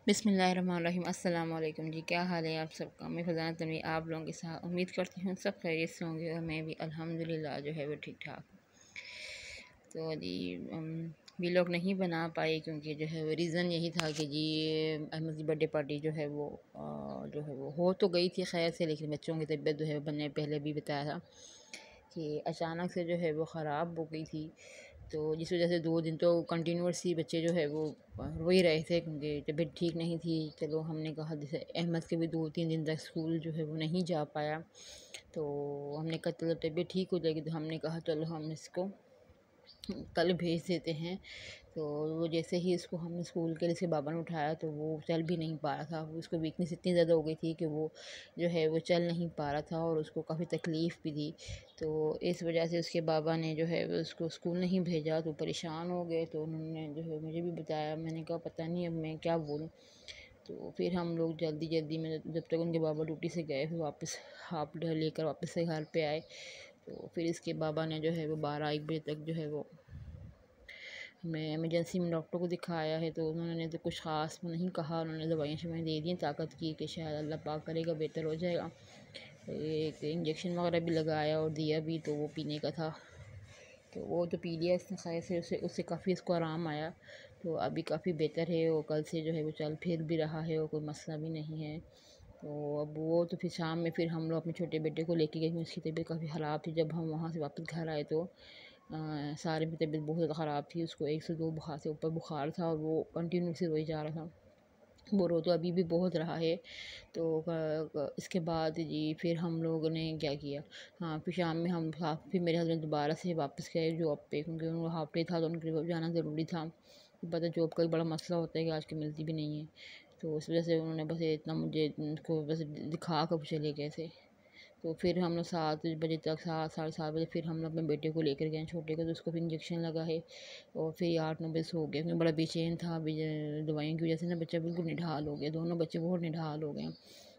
बिस्मिल्लाहिर्रहमानिर्रहीम। अस्सलाम वालेकुम जी, क्या हाल है आप सबका। मैं फरजाना तनवी आप लोगों के साथ उम्मीद करती हूँ सब खैरियत से होंगे और मैं भी अल्हम्दुलिल्लाह जो है वो ठीक ठाक। तो जी वी लोग नहीं बना पाए क्योंकि जो है वो रीज़न यही था कि जी अहमद की बर्थडे पार्टी जो है वो जो है वो हो तो गई थी खैर से, लेकिन बच्चों की तबीयत जो है बनने पहले भी बताया था कि अचानक से जो है वो ख़राब हो गई थी। तो जिस वजह से 2 दिन तो कंटिन्यूअसली बच्चे जो है वो रो ही रहे थे क्योंकि तबीयत ठीक नहीं थी। चलो हमने कहा, जैसे अहमद के भी 2-3 दिन तक स्कूल जो है वो नहीं जा पाया, तो हमने कहा चलो तबीयत ठीक हो जाएगी, तो हमने कहा चलो हम इसको कल भेज देते हैं। तो वो जैसे ही इसको हमने स्कूल के लिए इसके बाबा ने उठाया तो वो चल भी नहीं पा रहा था। उसको वीकनेस इतनी ज़्यादा हो गई थी कि वो जो है वो चल नहीं पा रहा था और उसको काफ़ी तकलीफ़ भी थी। तो इस वजह से उसके बाबा ने जो है वो उसको स्कूल नहीं भेजा, तो परेशान हो गए। तो उन्होंने जो है मुझे भी बताया, मैंने कहा पता नहीं अब मैं क्या बोलूँ। तो फिर हम लोग जल्दी जल्दी में जब तक उनके बाबा ड्यूटी से गए फिर वापस हाफ डे लेकर वापस से घर पे आए। तो फिर इसके बाबा ने जो है वो 12-1 बजे तक जो है वो मैं इमरजेंसी में डॉक्टर को दिखाया है। तो उन्होंने तो कुछ ख़ास नहीं कहा, उन्होंने दवाइयाँ शवाइयाँ दे दी ताकत की कि शायद अल्लाह पाक करेगा बेहतर हो जाएगा। एक इंजेक्शन वगैरह भी लगाया और दिया भी, तो वो पीने का था। तो वो तो पी लिया इसने खैर से, उससे काफ़ी इसको आराम आया। तो अभी काफ़ी बेहतर है, वो कल से जो है वो चल फिर भी रहा है और कोई मसला भी नहीं है। तो अब वो तो फिर शाम में फिर हम लोग अपने छोटे बेटे को लेके गए क्योंकि उसकी तबीयत काफ़ी ख़राब थी। जब हम वहाँ से वापस घर आए तो सारे की तबीयत बहुत ज़्यादा ख़राब थी। उसको 1 से 2 बुखार से ऊपर बुखार था और वो कंटिन्यू से रोई जा रहा था। वो रो तो अभी भी बहुत रहा है। तो इसके बाद जी फिर हम लोगों ने क्या किया, हाँ फिर शाम में हम फिर मेरे हस्बैंड दोबारा से वापस गए जॉब पे क्योंकि उनको हाफ डे था तो उनके जाना ज़रूरी था। पता जॉब का एक बड़ा मसला होता है कि आजकल मिलती भी नहीं है। तो इस वजह से उन्होंने बस इतना मुझे उनको बस दिखा कर चले गए थे। तो फिर हम लोग 7 बजे तक 7 साढ़े 7 बजे फिर हम लोग अपने बेटे को लेकर गए छोटे को, तो उसको फिर इंजेक्शन लगा है। और फिर 8-9 बजे सो गया क्योंकि बड़ा बेचैन था अभी दवाइयों की वजह से ना बच्चा बिल्कुल निढाल हो गया, दोनों बच्चे बहुत निढाल हो गए हैं।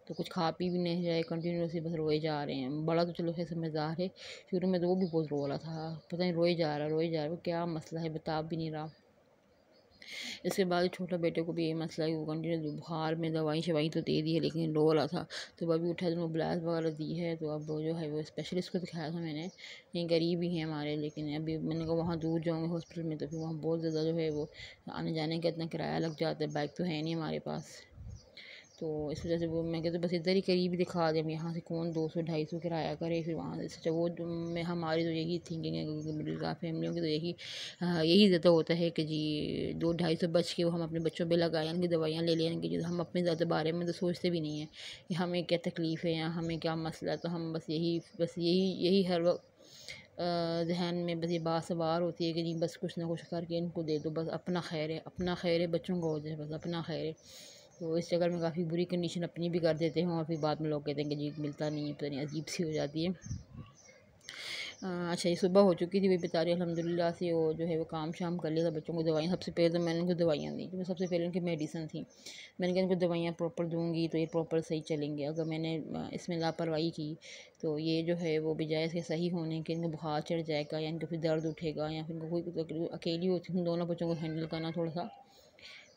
तो कुछ खा पी भी नहीं रहे, कंटिन्यूसली बस रोए जा रहे हैं। बड़ा तो चलो है समझदार है, शुरू में तो वो भी बहुत रो रहा था, पता नहीं रोए जा रहा है, क्या मसला है बता भी नहीं रहा। इसके बाद छोटा बेटे को भी ये मसला है, वो कंटिन्यू बुखार में दवाई शवाई तो दे दी है लेकिन रो रहा था। तो अभी उठा तो ब्लास वगैरह दी है, तो अब वो जो है वो स्पेशलिस्ट को दिखाया था मैंने, ये गरीब ही है हमारे, लेकिन अभी मैंने कहा वहाँ दूर जाऊँगे हॉस्पिटल में तो फिर वहाँ बहुत ज़्यादा जो है वो आने जाने का इतना किराया लग जाता है, बाइक तो है नहीं हमारे पास। तो इस वजह से वो मैं कहती बस इधर ही करीब ही दिखा दें, यहाँ से कौन 200-250 किराया करे फिर वहाँ से। अच्छा वो मैं हमारी तो यही थिंकिंग है क्योंकि मिडिल क्लास फैमिलियों की तो यही यही ज़्यादा होता है कि जी 200-250 बच के वो हम अपने बच्चों पे लगाएँ, उनकी दवाइयाँ ले लेंगे, जो हम अपने ज़्यादा बारे में तो सोचते भी नहीं हैं कि हमें क्या तकलीफ़ है या हमें क्या मसला है। तो हम बस यही हर वक्त जहन में बस ये बात सवार होती है कि जी बस कुछ ना कुछ करके इनको दे दो, बस अपना खैर है, बच्चों को हो जाए बस अपना खैर है। तो इस चक्कर में काफ़ी बुरी कंडीशन अपनी भी कर देते हैं और फिर बाद में लोग कहते हैं कि जी मिलता नहीं है, पता नहीं अजीब सी हो जाती है। अच्छा ये सुबह हो चुकी थी, वही बता रही अल्हम्दुलिल्लाह से वो जो है वो काम शाम कर लिया था। बच्चों को दवाइयाँ सबसे पहले तो मैंने उनको दवाइयाँ दी क्योंकि सबसे पहले उनकी मेडिसिन थी। मैंने कहा इनको दवाइयाँ प्रॉपर दूँगी तो ये प्रॉपर सही चलेंगे, अगर मैंने इसमें लापरवाही की तो ये जो है वो बजाय इसके सही होने के इनको बुखार चढ़ जाएगा या इनको फिर दर्द उठेगा या फिर इनको कोई अकेली होती हूँ, दोनों बच्चों को हैंडल करना थोड़ा सा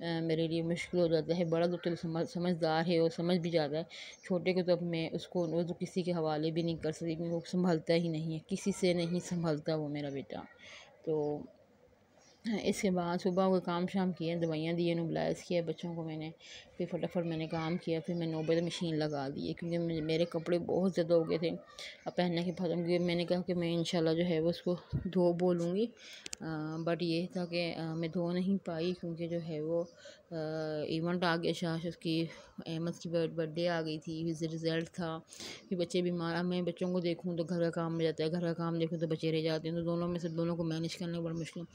मेरे लिए मुश्किल हो जाता है। बड़ा तो चलो समझदार है और समझ भी जाता है, छोटे को तो अब मैं उसको वो तो किसी के हवाले भी नहीं कर सकती क्योंकि वो संभलता ही नहीं है, किसी से नहीं संभलता वो मेरा बेटा। तो इसके बाद सुबह वो काम शाम किया, दवाइयाँ दी, नुबलाइज़ किया बच्चों को मैंने, फिर फटाफट मैंने काम किया। फिर मैं 9 बजे मशीन लगा दी है क्योंकि मेरे कपड़े बहुत ज़्यादा हो गए थे अब पहनने के बाद। क्योंकि मैंने कहा कि मैं इंशाल्लाह जो है वो उसको धो बोलूँगी, बट ये था कि मैं धो नहीं पाई क्योंकि जो है वो इवेंट आ गया, शाश उसकी अहमद की बर्थडे आ गई थी, रिज़ल्ट था, फिर बच्चे बीमार। अब मैं बच्चों को देखूँ तो घर का काम में जाता है, घर का काम देखूँ तो बच्चे रह जाते हैं, तो दोनों में से दोनों को मैनेज करना बड़ा मुश्किल।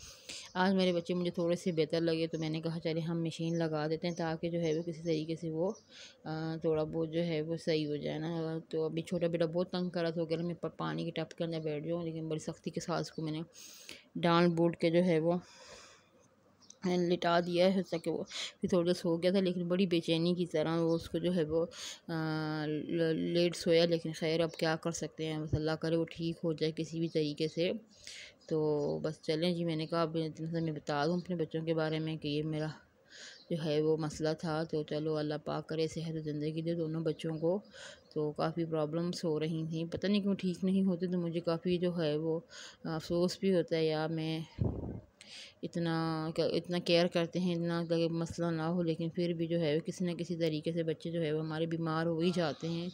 आज मेरे बच्चे मुझे थोड़े से बेहतर लगे तो मैंने कहा चलिए हम मशीन लगा देते हैं ताकि जो है वो किसी तरीके से वो थोड़ा बहुत जो है वो सही हो जाए ना। तो अभी छोटा बेटा बहुत तंग कर रहा था, अगर मैं पानी के टप के अंदर बैठ जाऊँ, लेकिन बड़ी सख्ती के साथ उसको मैंने डांट बूट के जो है वो लिटा दिया है ताकि वो फिर थोड़ा सो गया था, लेकिन बड़ी बेचैनी की तरह वो उसको जो है वो लेट सोया। लेकिन खैर अब क्या कर सकते हैं, बस अल्लाह करे वो ठीक हो जाए किसी भी तरीके से। तो बस चलें जी, मैंने कहा अब इतना सा मैं बता दूँ अपने बच्चों के बारे में कि ये मेरा जो है वो मसला था। तो चलो अल्लाह पाक करे सेहत ज़िंदगी दे दोनों बच्चों को। तो काफ़ी प्रॉब्लम्स हो रही थी, पता नहीं क्यों ठीक नहीं होते, तो मुझे काफ़ी जो है वो अफसोस भी होता है यार, मैं इतना इतना केयर करते हैं, इतना कि मसला ना हो, लेकिन फिर भी जो है किसी न किसी तरीके से बच्चे जो है वो हमारे बीमार हो ही जाते हैं।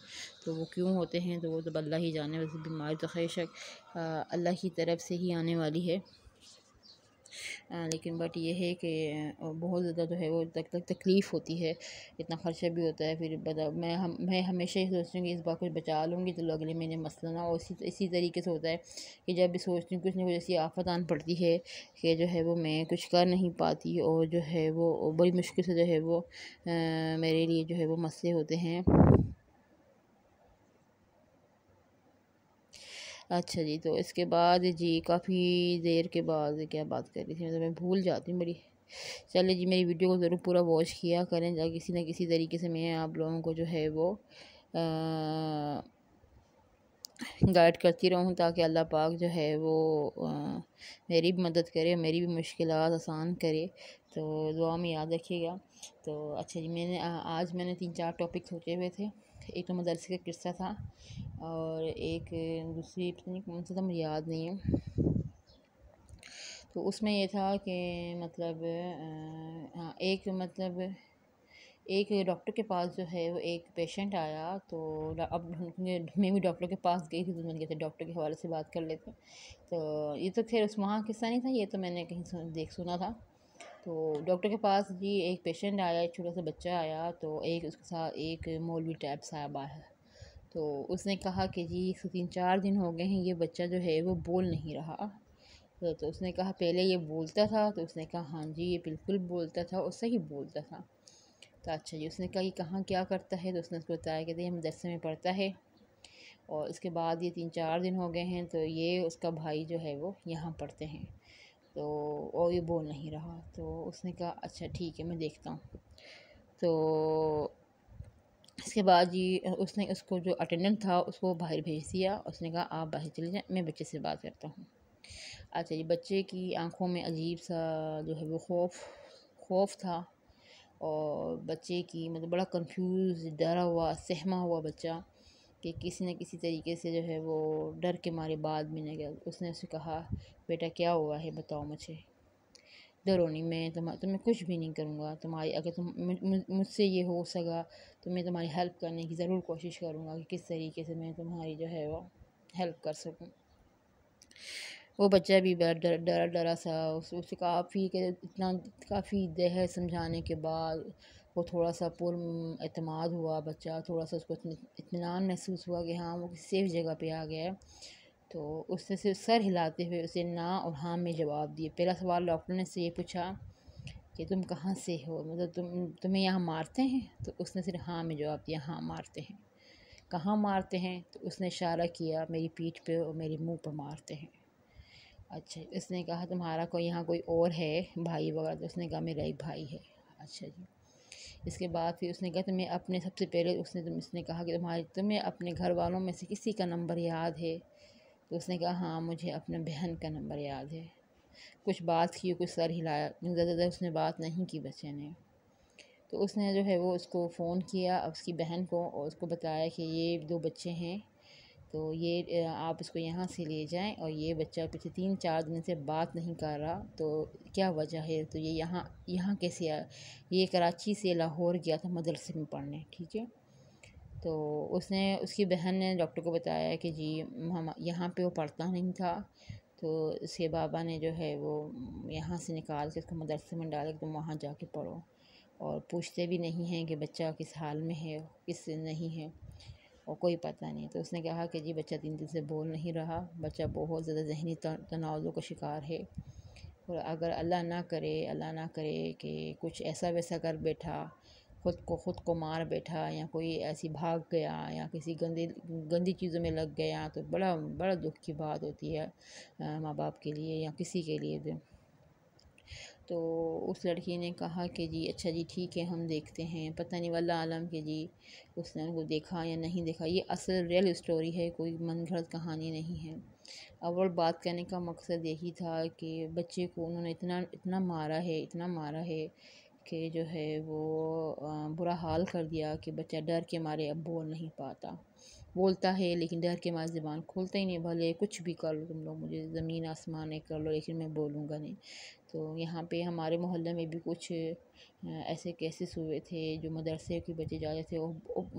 तो वो क्यों होते हैं तो वो तो अल्लाह ही जाने, वैसे बीमारी तो खैर शक अल्लाह की तरफ से ही आने वाली है। लेकिन बट ये है कि बहुत ज़्यादा जो है वो तकलीफ़ होती है, इतना ख़र्चा भी होता है। फिर बता मैं हमेशा ही सोचती हूँ कि इस बार कुछ बचा लूँगी तो अगले महीने मसला ना हो। इसी तरीके से होता है कि जब भी सोचती हूँ कुछ ना कुछ ऐसी आफ़त आन पड़ती है कि जो है वो मैं कुछ कर नहीं पाती, और जो है वो बड़ी मुश्किल से जो है वो मेरे लिए जो है वो मसले होते हैं। अच्छा जी, तो इसके बाद जी काफ़ी देर के बाद क्या बात कर रही थी, मतलब मैं भूल जाती हूँ बड़ी। चलिए जी, मेरी वीडियो को ज़रूर पूरा वॉच किया करें, ताकि किसी न किसी तरीके से मैं आप लोगों को जो है वो गाइड करती रहूँ, ताकि अल्लाह पाक जो है वो मेरी भी मदद करे, मेरी भी मुश्किलात आसान करे। तो दुआ में याद रखिएगा। तो अच्छा जी, आज मैंने 3-4 टॉपिक सोचे हुए थे। एक तो मदरसे का किस्सा था, और एक दूसरी पता नहीं कौन सा था, मुझे याद नहीं है। तो उसमें ये था कि मतलब हाँ, एक मतलब एक डॉक्टर के पास जो है वो एक पेशेंट आया। तो अब मैं भी डॉक्टर के पास गई थी, तो मैंने कहा डॉक्टर के हवाले से बात कर लेते हैं। तो ये तो खैर उस वहाँ किस्सा नहीं था, ये तो मैंने कहीं सुना था। तो डॉक्टर के पास जी एक पेशेंट आया, एक छोटा सा बच्चा आया, तो एक उसके साथ एक मौलवी टाइप साहब आया। तो उसने कहा कि जी 3-4 दिन हो गए हैं, ये बच्चा जो है वो बोल नहीं रहा। तो उसने कहा पहले ये बोलता था, तो उसने कहा हाँ जी ये बिल्कुल बोलता था और सही बोलता था। तो अच्छा जी, उसने कहा ये कहाँ क्या करता है, तो उसने उसको बताया कि हम मदरसे में पढ़ता है, और इसके बाद ये 3-4 दिन हो गए हैं, तो ये उसका भाई जो है वो यहाँ पढ़ते हैं। तो और ये बोल नहीं रहा। तो उसने कहा अच्छा ठीक है, मैं देखता हूँ। तो इसके बाद जी उसने उसको जो अटेंडेंट था उसको बाहर भेज दिया। उसने कहा आप बाहर चले जाएँ, मैं बच्चे से बात करता हूँ। अच्छा जी, बच्चे की आंखों में अजीब सा जो है वो खौफ था, और बच्चे की मतलब बड़ा कंफ्यूज, डरा हुआ, सहमा हुआ बच्चा, कि किसी न किसी तरीके से जो है वो डर के मारे बात भी नहीं गया। उसने उसे कहा बेटा क्या हुआ है बताओ मुझे, डरो नहीं, मैं तुम्हें कुछ भी नहीं करूँगा। तुम्हारी अगर मुझसे ये हो सका तो मैं तुम्हारी हेल्प करने की ज़रूर कोशिश करूँगा कि किस तरीके से मैं तुम्हारी जो है वो हेल्प कर सकूँ। वो बच्चा भी डरा डरा सा, उसे काफ़ी इतना काफ़ी देर समझाने के बाद वो थोड़ा सा एतमाद हुआ बच्चा, थोड़ा सा उसको इत्मीनान महसूस हुआ कि हाँ वो किसी सेफ जगह पे आ गया है। तो उसने सिर्फ सर हिलाते हुए उसे ना और हाँ में जवाब दिए। पहला सवाल डॉक्टर ने से ये पूछा कि तुम कहाँ से हो, मतलब तुम्हें यहाँ मारते हैं? तो उसने सिर्फ हाँ में जवाब दिया, हाँ मारते हैं। कहाँ मारते हैं? तो उसने इशारा किया मेरी पीठ पे और मेरे मुंह पर मारते हैं। अच्छा, उसने कहा तुम्हारा कोई यहाँ कोई और है भाई वगैरह? तो उसने कहा मेरा एक भाई है। अच्छा जी, इसके बाद फिर उसने कहा तुम्हें अपने सबसे पहले उसने कहा कि तुम्हें अपने घर वालों में से किसी का नंबर याद है? तो उसने कहा हाँ मुझे अपने बहन का नंबर याद है। कुछ बात की, कुछ सर हिलाया, ज़्यादा उसने बात नहीं की बच्चे ने। तो उसने जो है वो उसको फ़ोन किया उसकी बहन को, और उसको बताया कि ये 2 बच्चे हैं, तो ये आप इसको यहाँ से ले जाएं, और ये बच्चा पिछले 3-4 दिन से बात नहीं कर रहा, तो क्या वजह है? तो ये यहाँ यहाँ कैसे आया? ये कराची से लाहौर गया था मदरसे में पढ़ने, ठीक है। तो उसने उसकी बहन ने डॉक्टर को बताया कि जी हम यहाँ पे वो पढ़ता नहीं था, तो इसके बाबा ने जो है वो यहाँ से निकाल के इसको मदरसे में डाले कि तुम वहाँ जाके पढ़ो, और पूछते भी नहीं हैं कि बच्चा किस हाल में है किस नहीं है, और कोई पता नहीं। तो उसने कहा कि जी बच्चा 3 दिन से बोल नहीं रहा, बच्चा बहुत ज़्यादा ज़हनी तनाज़ुर का शिकार है, और अगर अल्लाह ना करे कि कुछ ऐसा वैसा कर बैठा, ख़ुद को मार बैठा, या कोई ऐसी भाग गया, या किसी गंदी चीज़ों में लग गया, तो बड़ा बड़ा दुख की बात होती है माँ बाप के लिए या किसी के लिए भी। तो उस लड़की ने कहा कि जी अच्छा जी ठीक है हम देखते हैं, पता नहीं वल्लाह आलम कि जी उसने उनको देखा या नहीं देखा। ये असल रियल स्टोरी है, कोई मनगढ़ंत कहानी नहीं है। अव्वल बात करने का मकसद यही था कि बच्चे को उन्होंने इतना इतना मारा है, इतना मारा है कि जो है वो बुरा हाल कर दिया कि बच्चा डर के मारे अब बोल नहीं पाता, बोलता है लेकिन डर के मारे ज़बान खोलता ही नहीं, भले कुछ भी कर लो तुम लोग, मुझे ज़मीन आसमान एक कर लो लेकिन मैं बोलूँगा नहीं। तो यहाँ पे हमारे मोहल्ले में भी कुछ ऐसे केसेस हुए थे जो मदरसे के बच्चे जा रहे थे।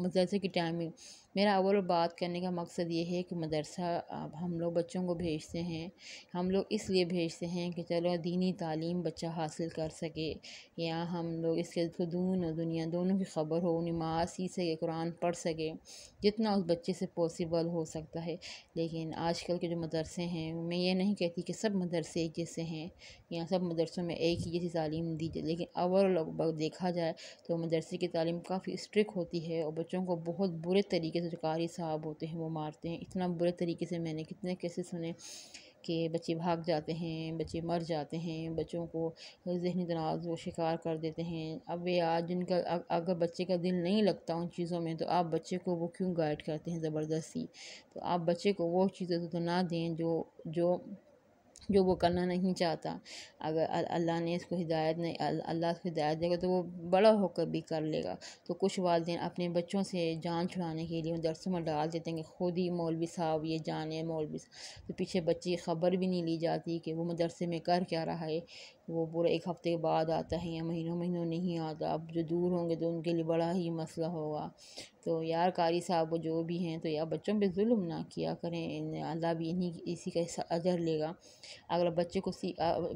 मदरसे की टाइमिंग, मेरा अव्वल बात करने का मकसद ये है कि मदरसा अब हम लोग बच्चों को भेजते हैं, हम लोग इसलिए भेजते हैं कि चलो दीनी तालीम बच्चा हासिल कर सके, या हम लोग इसके दीन और दुनिया दोनों की ख़बर हो, नमाज सीख सके, कुरान पढ़ सके, जितना उस बच्चे से पॉसिबल हो सकता है। लेकिन आजकल के जो मदरसे हैं, मैं ये नहीं कहती कि सब मदरसे एक जैसे हैं या सब मदरसों में एक ही जैसी तालीम दी जाए, लेकिन ओवरऑल देखा जाए तो मदरसे की तालीम काफ़ी स्ट्रिक्ट होती है और बच्चों को बहुत बुरे तरीके से जो कारी साहब होते हैं वो मारते हैं। इतना बुरे तरीके से मैंने कितने केसेस सुने कि बच्चे भाग जाते हैं, बच्चे मर जाते हैं, बच्चों को ज़हनी तनाव वो शिकार कर देते हैं। अब ये आज जिनका अगर बच्चे का दिल नहीं लगता उन चीज़ों में, तो आप बच्चे को वो क्यों गाइड करते हैं ज़बरदस्ती? तो आप बच्चे को वो चीज़ें तो ना दें जो जो वो करना नहीं चाहता। अगर अल्लाह ने इसको हिदायत नहीं, अल्लाह इसको हिदायत देगा तो वो बड़ा होकर भी कर लेगा। तो कुछ वालिदैन अपने बच्चों से जान छुड़ाने के लिए मदरसों में डाल देते हैं कि खुद ही मौलवी साहब ये जाने मौलवी तो पीछे बच्चे की ख़बर भी नहीं ली जाती कि वो मदरसे में कर क्या रहा है। वो पूरा एक हफ़्ते के बाद आता है या महीनों महीनों नहीं आता। अब जो दूर होंगे तो उनके लिए बड़ा ही मसला होगा। तो यार कारी साहब वो जो भी हैं, तो यार बच्चों पे जुल्म ना किया करें, अल्लाह भी इसी का अजर लेगा। अगर बच्चे को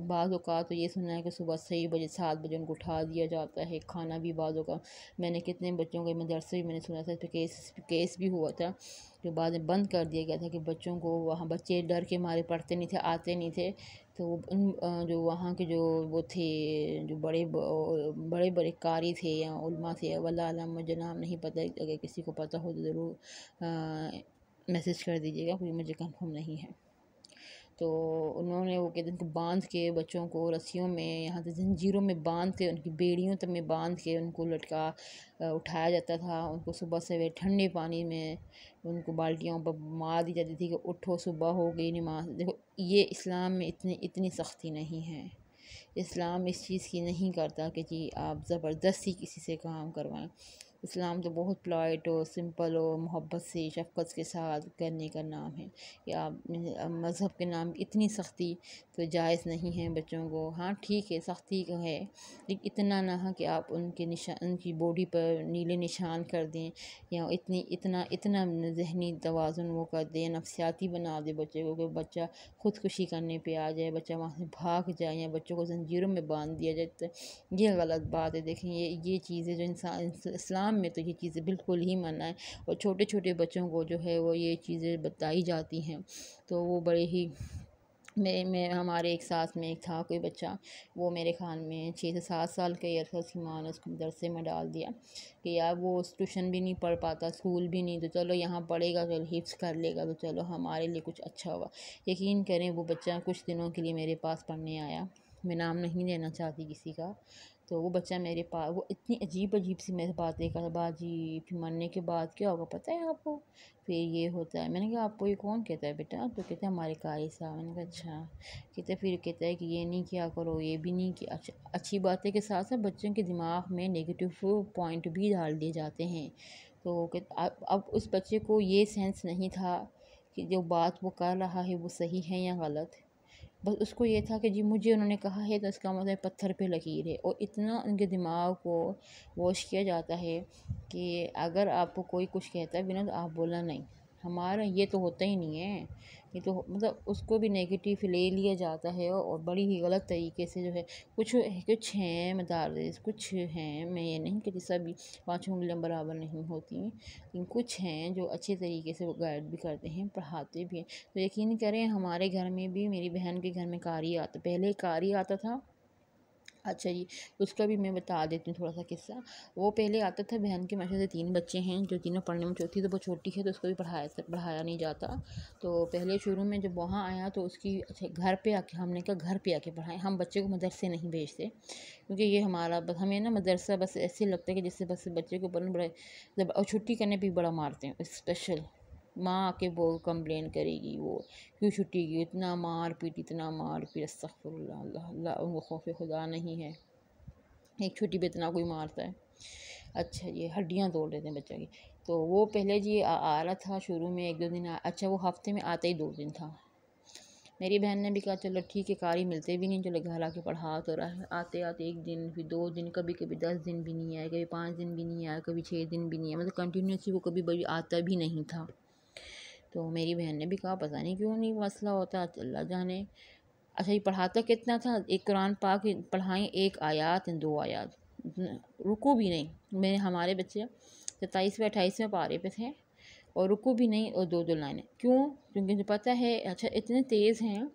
बाज़ औक़ात तो ये सुना है कि सुबह 6 बजे 7 बजे उनको उठा दिया जाता है, खाना भी बाज़ औक़ात मैंने कितने बच्चों के मदरसे भी मैंने सुना था, इस पे केस भी हुआ था, जो बाद में बंद कर दिया गया था कि बच्चों को वहाँ बच्चे डर के मारे पढ़ते नहीं थे, आते नहीं थे। तो उन जो वहाँ के जो वो थे, जो बड़े बड़े कारी थे या उलमा थे, वल्लाह आलम, मुझे नाम नहीं पता, अगर किसी को पता हो तो ज़रूर मैसेज कर दीजिएगा, क्योंकि मुझे कंफर्म नहीं है। तो उन्होंने वो कहते उनको बांध के बच्चों को रस्सियों में, यहाँ से जंजीरों में बांध के, उनकी बेड़ियों तक में बांध के उनको लटका उठाया जाता था। उनको सुबह सवेरे ठंडे पानी में उनको बाल्टियों पर मार दी जाती थी कि उठो सुबह हो गई नमाज। देखो ये इस्लाम में इतनी सख्ती नहीं है। इस्लाम इस चीज़ की नहीं करता कि जी आप ज़बरदस्ती किसी से काम करवाएं। इस्लाम तो बहुत पोलाइट और सिंपल और मोहब्बत से शफ़क़त के साथ करने का नाम है। या मज़हब के नाम इतनी सख्ती तो जायज़ नहीं है बच्चों को। हाँ ठीक है, सख्ती का है, लेकिन इतना ना हो कि आप उनकी बॉडी पर नीले निशान कर दें, या इतना इतना ज़हनी तवाज़ुन वो कर दें, नफसियाती बना दें बच्चे को कि बच्चा ख़ुदकुशी करने पे आ जाए, बच्चा वहाँ से भाग जाए, या बच्चों को ज़ंजीरों में बांध दिया जाए। तो ये गलत बात है। देखें ये चीज़ें जो इस्लाम में तो ये चीज़ें बिल्कुल ही मना है, और छोटे छोटे बच्चों को जो है वो ये चीज़ें बताई जाती हैं, तो वो बड़े ही मैं हमारे एक साथ में एक था कोई बच्चा, वो मेरे ख़्याल में 6 से 7 साल का ही था। उसकी माँ ने उसको मदरसे में डाल दिया कि यार वो ट्यूशन भी नहीं पढ़ पाता, स्कूल भी नहीं, तो चलो यहाँ पढ़ेगा, चलो हिफ्ज़ कर लेगा, तो चलो हमारे लिए कुछ अच्छा होगा। यकीन करें वो बच्चा कुछ दिनों के लिए मेरे पास पढ़ने आया, मैं नाम नहीं लेना चाहती किसी का। तो वो बच्चा मेरे पास, वो इतनी अजीब सी मेरे बातें कर, बाजी फिर मरने के बाद क्या होगा पता है आपको, फिर ये होता है। मैंने कहा आपको ये कौन कहता है बेटा? तो कहते हैं हमारे कारी साहब। मैंने कहा अच्छा। कहते फिर कहता है कि ये नहीं किया करो, ये भी नहीं किया। अच्छा, अच्छी बातें के साथ साथ बच्चों के दिमाग में नेगेटिव पॉइंट भी डाल दिए जाते हैं। तो अब उस बच्चे को ये सेंस नहीं था कि जो बात वो कर रहा है वो सही है या गलत। बस उसको ये था कि जी मुझे उन्होंने कहा है तो इसका मतलब पत्थर पे लकीर है। और इतना उनके दिमाग को वॉश किया जाता है कि अगर आपको कोई कुछ कहता है बिना, तो आप बोलना नहीं, हमारा ये तो होता ही नहीं है। ये तो मतलब उसको भी नेगेटिव ले लिया जाता है, और बड़ी ही गलत तरीके से जो है कुछ हैं मदारिस, कुछ हैं, मैं ये नहीं कहती सभी पाँचों उंगलियां बराबर नहीं होती, लेकिन कुछ हैं जो अच्छे तरीके से वो गाइड भी करते हैं, पढ़ाते भी हैं। तो यकीन करें हमारे घर में भी, मेरी बहन के घर में कारी आता, पहले कारी आता था। अच्छा जी, उसका भी मैं बता देती हूँ थोड़ा सा किस्सा। वो पहले आता था, बहन के माशा से 3 बच्चे हैं, जो तीनों पढ़ने में चौथी, तो वो छोटी है तो उसको भी पढ़ाया नहीं जाता। तो पहले शुरू में जब वहाँ आया तो उसकी, अच्छा घर पे आके, हमने कहा घर पे आके पढ़ाएं, हम बच्चे को मदरसे नहीं भेजते, क्योंकि ये हमारा बस, हमें ना मदरसा बस ऐसे लगता है कि जैसे बस बच्चे को पढ़ने बड़े जब, और छुट्टी करने पर भी बड़ा मारते हैं स्पेशल। माँ आके वो कंप्लेन करेगी, वो क्यों छुट्टी की, इतना मार पीट, इतना मार पीट, अस्तगफिरुल्लाह, अल्लाह अल्लाह, उनको खौफ खुदा नहीं है। एक छुट्टी पे इतना कोई मारता है। अच्छा ये हड्डियाँ तोड़ देते हैं बच्चों की। तो वो पहले जी आ रहा था शुरू में 1-2 दिन अच्छा वो हफ्ते में आता ही 2 दिन था। मेरी बहन ने भी कहा चलो ठीक है, कारी मिलते भी नहीं, चलो घर आके पढ़ा तो रहा है। आते आते 1 दिन, फिर 2 दिन, कभी कभी 10 दिन भी नहीं आए, कभी 5 दिन भी नहीं आया, कभी 6 दिन भी नहीं आया, मतलब कंटिन्यूसली वो कभी कभी आता भी नहीं था। तो मेरी बहन ने भी कहा पता नहीं क्यों नहीं मसला होता, अल्लाह जाने। अच्छा ये पढ़ाता कितना था, एक कुरान पाक पढ़ाएं, 1 आयत 2 आयत, रुकू भी नहीं। मेरे हमारे बच्चे 27वें 28वें पारे पे थे और रुकू भी नहीं और 2-2 लाइनें। क्यों? क्योंकि मुझे पता है अच्छा इतने तेज़ हैं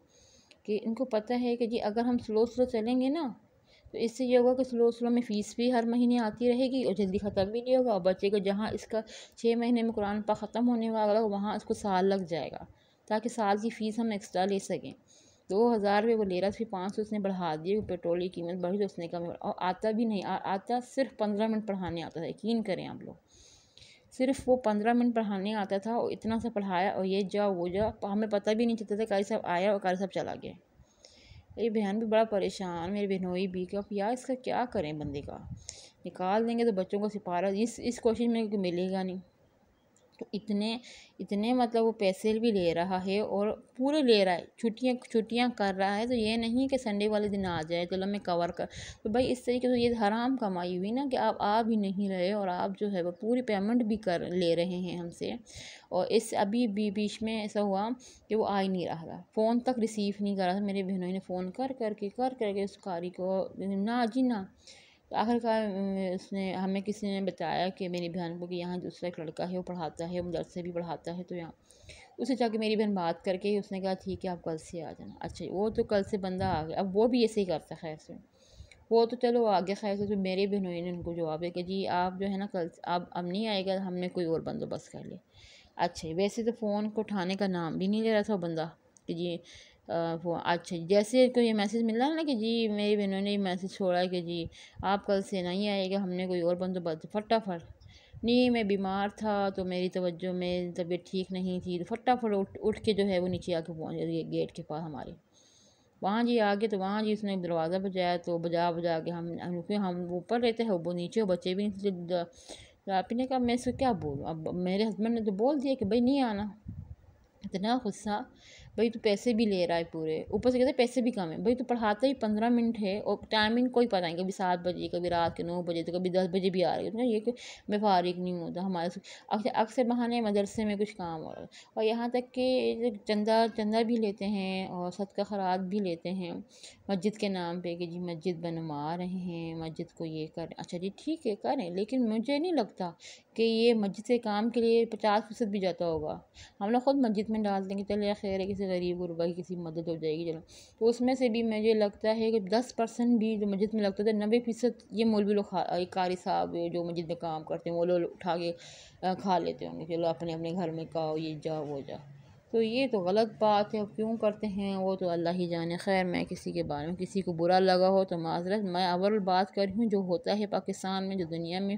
कि इनको पता है कि जी अगर हम स्लो स्लो चलेंगे ना तो इससे ये होगा कि स्लो स्लो में फ़ीस भी हर महीने आती रहेगी और जल्दी ख़त्म भी नहीं होगा, और बच्चे को जहाँ इसका 6 महीने में कुरान पाक ख़त्म होने वाला हो वहाँ इसको साल लग जाएगा, ताकि साल की फ़ीस हम एक्स्ट्रा ले सकें। 2,000 रुपये वो ले रहा था, फिर 500 उसने बढ़ा दिए, पेट्रोल की कीमत बढ़ी तो उसने कम, और आता भी नहीं आता सिर्फ 15 मिनट पढ़ाने आता था, यकीन करें आप लोग। सिर्फ वो 15 मिनट पढ़ाने आता था और इतना सा पढ़ाया और ये जाओ वो जाओ, हमें पता भी नहीं चलता था कारी साहब आया और कारी साहब चला गया। मेरी बहन भी बड़ा परेशान, मेरी बहनोई भी कि अब यार इसका क्या करें, बंदे का निकाल देंगे तो बच्चों को सिपारा इस कोशिश में मिलेगा नहीं। तो इतने इतने मतलब वो पैसे भी ले रहा है और पूरे ले रहा है, छुट्टियाँ छुट्टियाँ कर रहा है। तो ये नहीं कि संडे वाले दिन आ जाए चलो मैं कवर कर, तो भाई इस तरीके से ये हराम कमाई हुई ना कि आप आ भी नहीं रहे और आप जो है वो पूरी पेमेंट भी कर ले रहे हैं हमसे। और इस अभी भी बीच में ऐसा हुआ कि वो आ ही नहीं रहा था, फ़ोन तक रिसीव नहीं कर रहा था। मेरे बहनों ने फ़ोन कर करके उस कारी को ना जी ना। तो आखिरकार उसने हमें किसी ने बताया कि मेरी बहन को कि यहाँ दूसरा एक लड़का है वो पढ़ाता है, वो मदरसे भी पढ़ाता है, तो यहाँ उससे जाके मेरी बहन बात करके उसने कहा ठीक है आप कल से आ जाना। अच्छा वो तो कल से बंदा आ गया, अब वो भी ऐसे ही करता है खैर से, वो तो चलो आ गया खैर से। तो मेरी बहनों ने उनको जवाब दिया कि जी आप जो है ना कल आप अब नहीं आएगा, हमने कोई और बंदोबस्त कर लिया। अच्छा वैसे तो फ़ोन को उठाने का नाम भी नहीं ले रहा था वो बंदा कि जी वो अच्छा जैसे कोई ये मैसेज मिला ना कि जी मेरी बहनों ने मैसेज छोड़ा है कि जी आप कल से नहीं आएगा, हमने कोई और बंदोबस्त, फटाफट नहीं मैं बीमार था तो मेरी तवज्जो में तबीयत ठीक नहीं थी, तो फटाफट उठ के जो है वो नीचे आके पहुँच गए गेट के पास हमारे। वहाँ जी आगे तो वहाँ जी उसने दरवाज़ा बजाया, तो बजा बजा के हम ऊपर रहते हैं वो नीचे, वो बच्चे भी नहीं थे। तो आपने कहा मैं इसको क्या बोलूँ, अब मेरे हस्बैंड ने तो बोल दिया कि भाई नहीं आना। इतना गुस्सा, भाई तू पैसे भी ले रहा है पूरे, ऊपर से कहते पैसे भी कम है। भाई तू पढ़ाता ही 15 मिनट है और टाइमिंग कोई पता नहीं, कभी 7 बजे, कभी रात के 9 बजे, तो कभी 10 बजे भी आ रही है। तो ये कि मैं फारिग नहीं होता हमारे से, अक्सर अक्सर बहाने मदरसे में कुछ काम हो रहा है। और यहाँ तक कि चंदा चंदा भी लेते हैं और सदका खैरात भी लेते हैं मस्जिद के नाम पे कि जी मस्जिद बनवा रहे हैं, मस्जिद को ये करें। अच्छा जी ठीक है करें, लेकिन मुझे नहीं लगता कि ये मस्जिद के काम के लिए 50% भी जाता होगा। हम लोग खुद मस्जिद में डाल देंगे चलो यार खैर है, किसी गरीब गुरबा की किसी मदद हो जाएगी चलो, तो उसमें से भी मुझे लगता है कि 10% भी जो मस्जिद में लगता था, 90% ये मौलवी लोग कारी साहब जो मस्जिद में काम करते हैं वो लोग उठा के खा लेते होंगे, चलो अपने अपने घर में खाओ, ये जाओ वो जाओ। तो ये तो गलत बात है, अब क्यों करते हैं वो तो अल्लाह ही जाने। खैर मैं किसी के बारे में किसी को बुरा लगा हो तो माजरत, मैं अव्वल बात कर रही हूँ जो होता है पाकिस्तान में, जो दुनिया में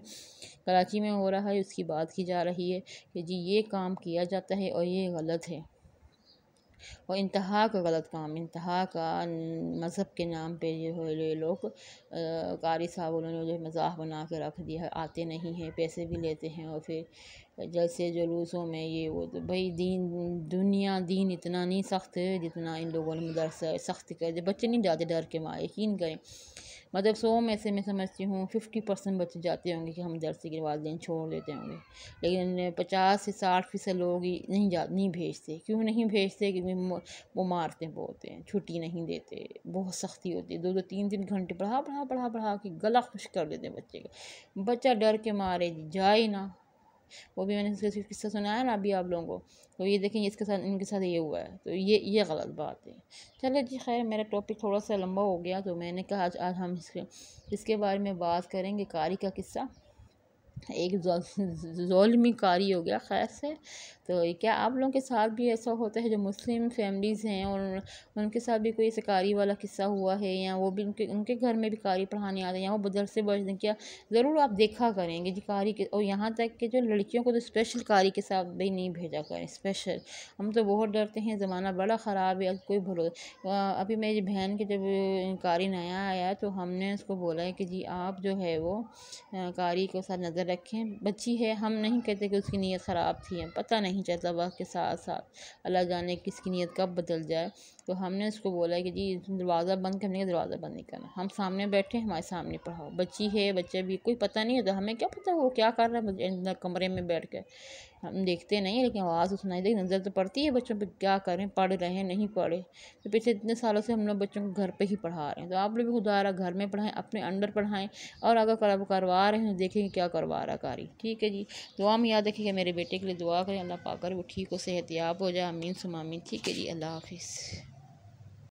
कराची में हो रहा है उसकी बात की जा रही है कि जी ये काम किया जाता है और ये गलत है, और इंतहा का गलत काम, इंतहा का मज़हब के नाम पे जो है ये लोग कारी साहब उन्होंने जो मज़ाक बना के रख दिया है, आते नहीं हैं, पैसे भी लेते हैं और फिर जैसे जुलूसों में ये वो। तो भाई दीन इतना नहीं सख्त है जितना इन लोगों ने मदरसा सख्त कर दिया, बच्चे नहीं जाते डर के मारे, यकीन करें। मतलब 100 में से मैं समझती हूँ 50% बच्चे जाते होंगे कि हम दरसे के वालिदैन छोड़ देते होंगे, लेकिन 50 से 60% लोग ही नहीं भेजते। क्यों नहीं भेजते? क्योंकि वो मारते बहुत हैं, छुट्टी नहीं देते, बहुत सख्ती होती है, 2-2 3-3 घंटे पढ़ा के गला खुश कर देते बच्चे का। बच्चा डर के मारे जाए ना, वो भी मैंने इसका किस्सा सुनाया ना अभी आप लोगों को। तो ये देखें इसके साथ इनके साथ ये हुआ है, तो ये गलत बात है। चलो जी खैर मेरा टॉपिक थोड़ा सा लंबा हो गया, तो मैंने कहा आज हम इसके बारे में बात करेंगे, कारी का किस्सा। एक ज़ुल्मी कारी हो गया खैर से। तो क्या आप लोगों के साथ भी ऐसा होता है जो मुस्लिम फैमिलीज़ हैं और उनके साथ भी कोई ऐसे कारी वाला किस्सा हुआ है, या वो भी उनके उनके घर में भी कारी पढ़ाने आते हैं, या वो बदर से बच दें क्या? ज़रूर आप देखा करेंगे जी कारी के। और यहाँ तक कि जो लड़कियों को तो स्पेशल कारी के साथ भी नहीं भेजा करें स्पेशल। हम तो बहुत डरते हैं, ज़माना बड़ा ख़राब है, कोई भरोसा। अभी मेरी बहन के जब कारी नया आया तो हमने उसको बोला है कि जी आप जो है वो कारी के साथ नज़र रखें। बच्ची है, हम नहीं कहते कि उसकी नीयत ख़राब थी, पता नहीं चलता वक्त के साथ साथ अल्लाह जाने किसकी नीयत कब बदल जाए। तो हमने उसको बोला है कि जी दरवाज़ा बंद करने का, दरवाज़ा बंद नहीं करना, हम सामने बैठे हमारे सामने पढ़ाओ। बच्ची है, बच्चे भी कोई पता नहीं होता, हमें क्या पता वो क्या कर रहा है अंदर कमरे में बैठ कर। हम देखते नहीं, लेकिन आवाज़ तो सुनाई दे, नज़र तो पड़ती है बच्चों पे क्या करें, पढ़ रहे हैं नहीं पढ़े। तो पिछले इतने सालों से हम लोग बच्चों को घर पे ही पढ़ा रहे हैं। तो आप लोग भी खुदा रहा घर में पढ़ाएं, अपने अंडर पढ़ाएं। और अगर करवा रहे हैं देखेंगे क्या करवा रहा कारी। ठीक है जी, दुआ में याद रखिएगा, मेरे बेटे के लिए दुआ करें, अल्लाह पाक करे वो ठीक हो, सेहत याब हो जाए, आमीन सुमा आमीन। ठीक है जी, अल्लाह हाफिज़।